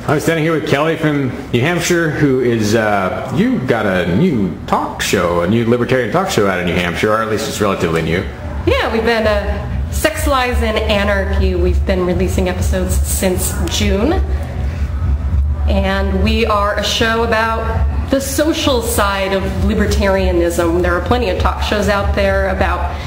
I'm standing here with Kelly from New Hampshire, who is, you got a new talk show, a new libertarian talk show out of New Hampshire, or at least it's relatively new. Yeah, we've been Sex, Lies, and Anarchy. We've been releasing episodes since June. And we are a show about the social side of libertarianism. There are plenty of talk shows out there about,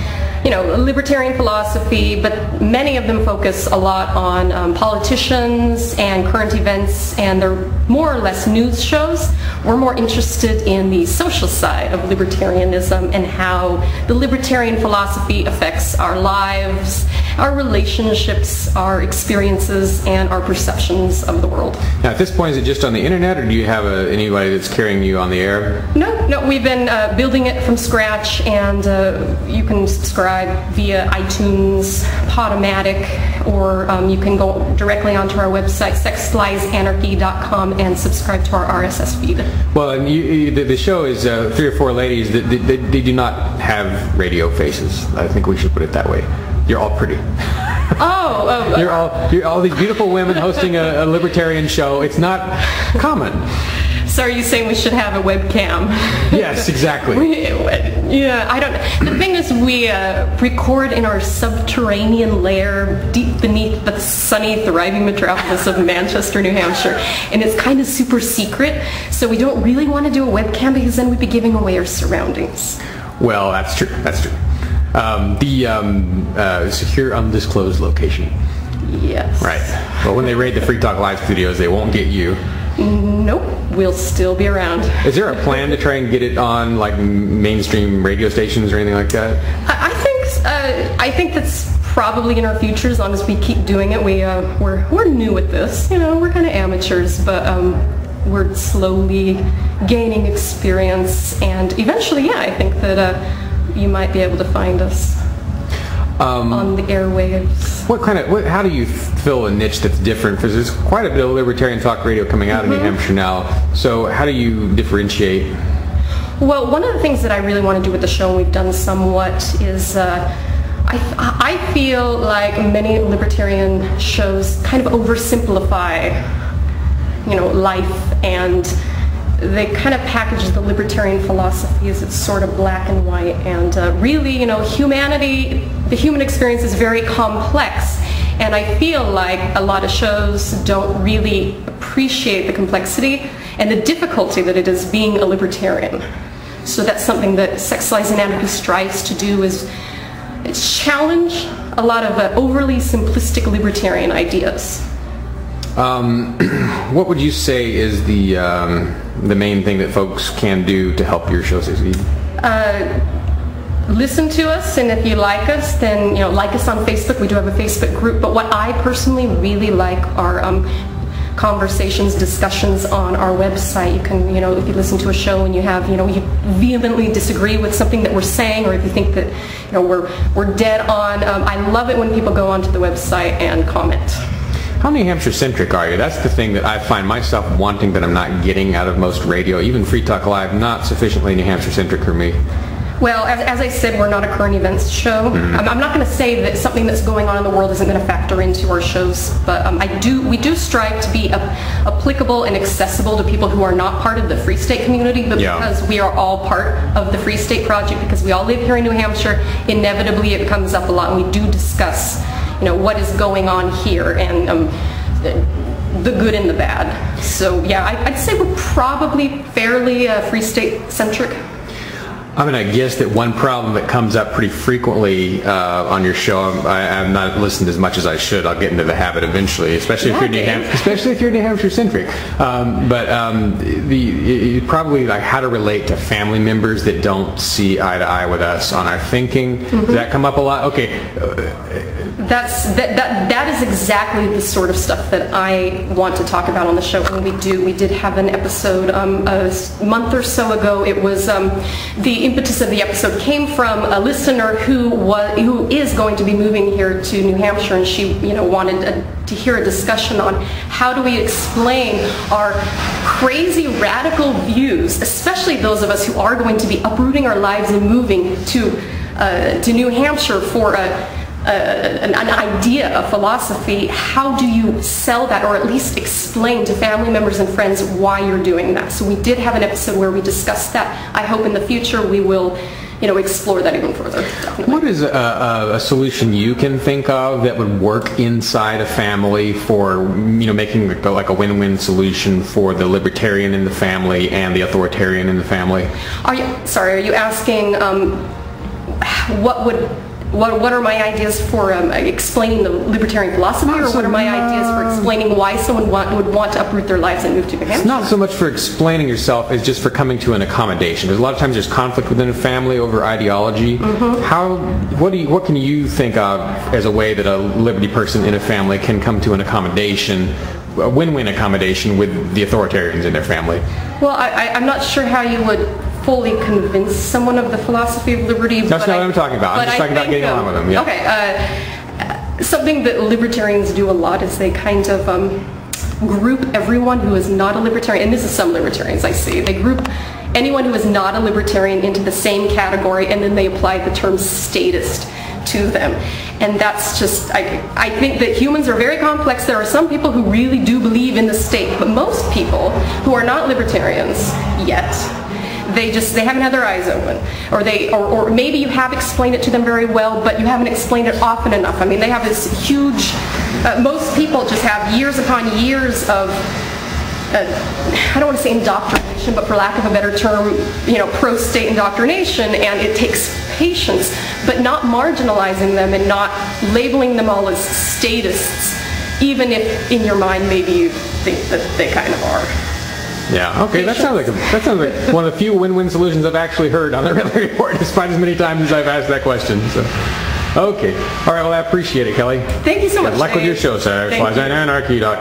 you know, libertarian philosophy, but many of them focus a lot on politicians and current events, and they're more or less news shows. We're more interested in the social side of libertarianism and how the libertarian philosophy affects our lives, our relationships, our experiences, and our perceptions of the world. Now, at this point, is it just on the internet, or do you have anybody that's carrying you on the air? No, we've been building it from scratch, and you can subscribe via iTunes, Podomatic, or you can go directly onto our website, sexliesanarchy.com, and subscribe to our RSS feed. Well, and the show is 3 or 4 ladies that they do not have radio faces. I think we should put it that way. You're all pretty. You're all these beautiful women hosting a libertarian show. It's not common. So are you saying we should have a webcam? Yes, exactly. Yeah, I don't. The thing is, we record in our subterranean lair deep beneath the sunny, thriving metropolis of Manchester, New Hampshire, and it's kind of super secret. So we don't really want to do a webcam because then we'd be giving away our surroundings. Well, that's true. That's true. The secure, undisclosed location. Yes. Right. Well, when they raid the Free Talk Live studios, they won't get you. Nope, we'll still be around. Is there a plan to try and get it on like mainstream radio stations or anything like that? I think that's probably in our future as long as we keep doing it. We're new at this, you know. We're kind of amateurs, but we're slowly gaining experience, and eventually, yeah, I think that you might be able to find us on the airwaves. How do you fill a niche that's different? Because there's quite a bit of libertarian talk radio coming out of New Hampshire now. So how do you differentiate? Well, one of the things that I really want to do with the show, and we've done somewhat, is I feel like many libertarian shows kind of oversimplify, you know, life, and they kind of package the libertarian philosophy as it's sort of black and white, and really, you know, humanity, the human experience is very complex, and I feel like a lot of shows don't really appreciate the complexity and the difficulty that it is being a libertarian. So that's something that Sex, Lies, and Anarchy strives to do, is challenge a lot of overly simplistic libertarian ideas. What would you say is the main thing that folks can do to help your show succeed? Listen to us, and if you like us, then, you know, like us on Facebook. We do have a Facebook group, but what I personally really like are conversations, discussions on our website. You can, you know, if you listen to a show and you have, you know, you vehemently disagree with something that we're saying, or if you think that, you know, we're dead on, I love it when people go onto the website and comment. How New Hampshire centric are you? That's the thing that I find myself wanting that I'm not getting out of most radio, even Free Talk Live, not sufficiently New Hampshire centric for me. Well, as I said, we're not a current events show. I'm not going to say that something that's going on in the world isn't going to factor into our shows, but we do strive to be applicable and accessible to people who are not part of the Free State community, but because we are all part of the Free State Project, because we all live here in New Hampshire, inevitably it comes up a lot, and we do discuss, you know, what is going on here, and the good and the bad. So yeah, I'd say we're probably fairly Free State centric. I'm going to guess that one problem that comes up pretty frequently on your show, I've not listened as much as I should. I'll get into the habit eventually, especially if you're New Hampshire centric. Probably like how to relate to family members that don't see eye to eye with us on our thinking. Does that come up a lot? Okay. That is exactly the sort of stuff that I want to talk about on the show. And we did have an episode a month or so ago. It was the impetus of the episode came from a listener who is going to be moving here to New Hampshire, and she, you know, wanted to hear a discussion on how do we explain our crazy radical views, especially those of us who are going to be uprooting our lives and moving to New Hampshire for an idea, a philosophy, how do you sell that, or at least explain to family members and friends why you're doing that? So we did have an episode where we discussed that. I hope in the future we will, explore that even further. Definitely. What is a solution you can think of that would work inside a family for, making like a win-win solution for the libertarian in the family and the authoritarian in the family? Are you asking what are my ideas for explaining the libertarian philosophy, or what are my ideas for explaining why someone would want to uproot their lives and move to New Hampshire? It's not so much for explaining yourself as just for coming to an accommodation. Because a lot of times there's conflict within a family over ideology. What can you think of as a way that a liberty person in a family can come to an accommodation, a win-win accommodation with the authoritarians in their family? Well, I'm not sure how you would fully convince someone of the philosophy of liberty. That's not what I'm talking about. I'm just talking about getting along with them. Yeah. Okay. Something that libertarians do a lot is they kind of group everyone who is not a libertarian, and this is some libertarians I see, they group anyone who is not a libertarian into the same category, and then they apply the term statist to them. And that's just, I think that humans are very complex. There are some people who really do believe in the state, but most people who are not libertarians yet, they haven't had their eyes open, or maybe you have explained it to them very well, but you haven't explained it often enough. I mean, they have this huge, most people just have years upon years of, I don't want to say indoctrination, but for lack of a better term, pro-state indoctrination, and it takes patience, but not marginalizing them and not labeling them all as statists, even if in your mind maybe you think that they kind of are. Yeah, okay, that sounds like one of the few win-win solutions I've actually heard on the Ridley Report, despite as many times as I've asked that question. So, okay. All right, well, I appreciate it, Kelly. Thank you so much. Good luck with your show, sir. Anarchy.com.